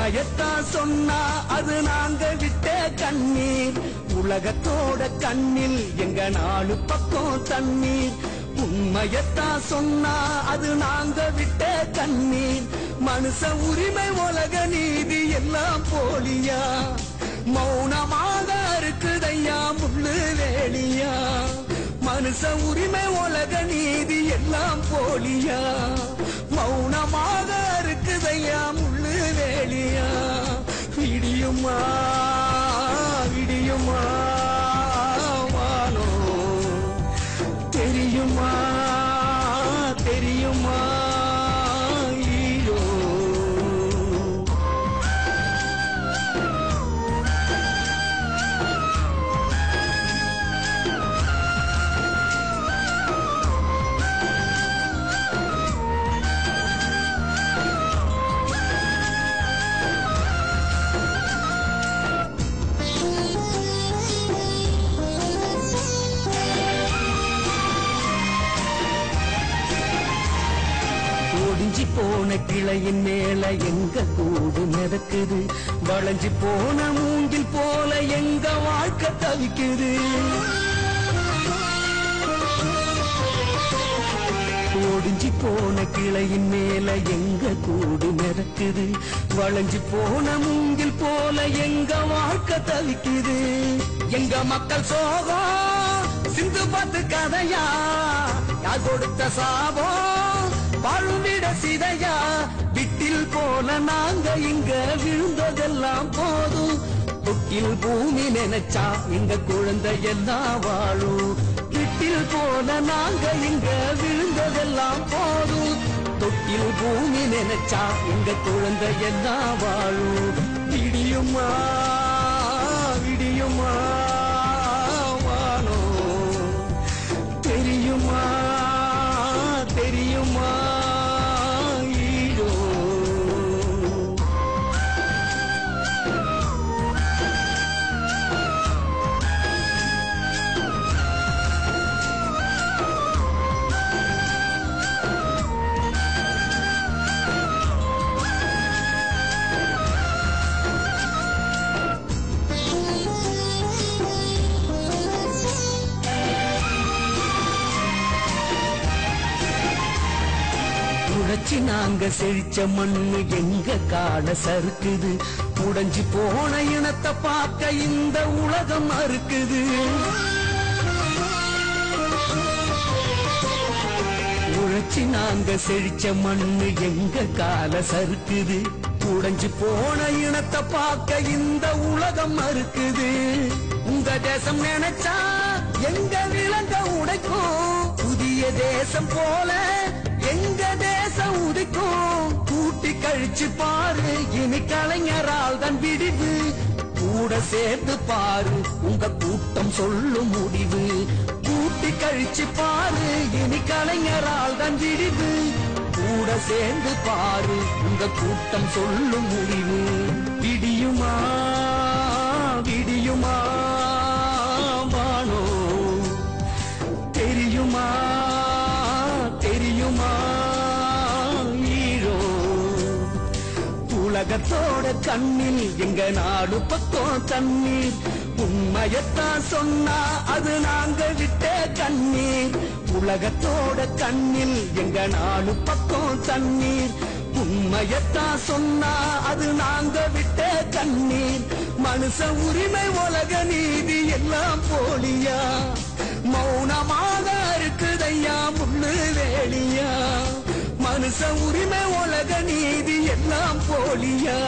உண்மையத்தான் சொன்னா அது நாங்க விட்ட கண்ணீர். உலகத்தோட கண்ணில் எங்க நாலு பக்கம் தண்ணீர். உண்மையத்தான் சொன்னா அது நாங்க விட்ட கண்ணீர். மனுஷ உரிமை உலக நீதி எல்லாம் போலியா, மௌனமாக இருக்குதையா முள்ளு வேலியா. மனுஷ உரிமை உலக நீதி எல்லாம் போலியா, மௌனமாக இருக்குதையா முள்ளு வேலியா. விடியுமா விடியுமா வானோ, தெரியுமா தெரியுமா ஈரோ. ஒடிஞ்சி போன கிளையின் மேல எங்க கூடு மிதக்குது, வளைஞ்சி போன மூங்கில் போல எங்க வாழ்க்கை தவிக்குது. ஒடிஞ்சி போன கிளையின் மேல எங்க கூடு மிதக்குது, வளைஞ்சி போன மூங்கில் போல எங்க வாழ்க்கை தவிக்குது. எங்க மக்கள் சோகம் சிந்து பார்த்து கதையா, யார் கொடுத்த சாபம் வாழுமிட சிதையா. விட்டில் போல நாங்க இங்க விழுந்ததெல்லாம் போதும், தொட்டில் பூமி நினைச்சா எங்க குழந்தை எல்லாம் வாழும். விட்டில் போல நாங்க இங்க விழுந்ததெல்லாம் போதும், தொட்டில் பூமி நினைச்சா எங்க குழந்தை எல்லாம் வாழும். விடியுமா விடியுமா வானோ, தெரியுமா தெரியுமா ஈரோ. உழைச்சி நாங்க செழிச்ச மண்ணு எங்க கால சறுக்குது, உடைஞ்சி போன இனத்தை பார்க்க இந்த உலகம் மறுக்குது. உழைச்சி நாங்க செழிச்ச மண்ணு எங்க கால சறுக்குது, உடைஞ்சி போன இனத்தை பார்க்க இந்த உலகம் மறுக்குது. உங்க தேசம் நினைச்சா எங்க விலங்க உடைக்கும், புதிய தேசம் போல எங்க தேசம் உதிக்கும். கூட்டி கழிச்சு பாரு இனி கலைஞரால் தான் விடிவு, கூட சேர்ந்து பாரு உங்க கூட்டம் சொல்லும் முடிவு. கூட்டி கழிச்சு பாரு இனி கலைஞரால் தான் விடிவு, கூட சேர்ந்து பாரு உங்க கூட்டம் சொல்லும் முடிவு. விடியுமா விடியுமா வானோ, தெரியுமா தெரியுமா ஈரோ. உலகத்தோட கண்ணில் எங்க நாடு பக்கம் தண்ணீர். உண்மையத்தான் சொன்னா அது நாங்க விட்ட கண்ணீர். உலகத்தோட கண்ணில் எங்க நாடு பக்கம் தண்ணீர். உண்மையத்தான் சொன்னா அது நாங்க விட்ட கண்ணீர். மனுஷ உரிமை உலக நீதி எல்லாம் போலியா, மௌனமாக இருக்குதையா முள்ளு வேலியா. மனுஷ உரிமை உலக நீதி எல்லாம் போலியா.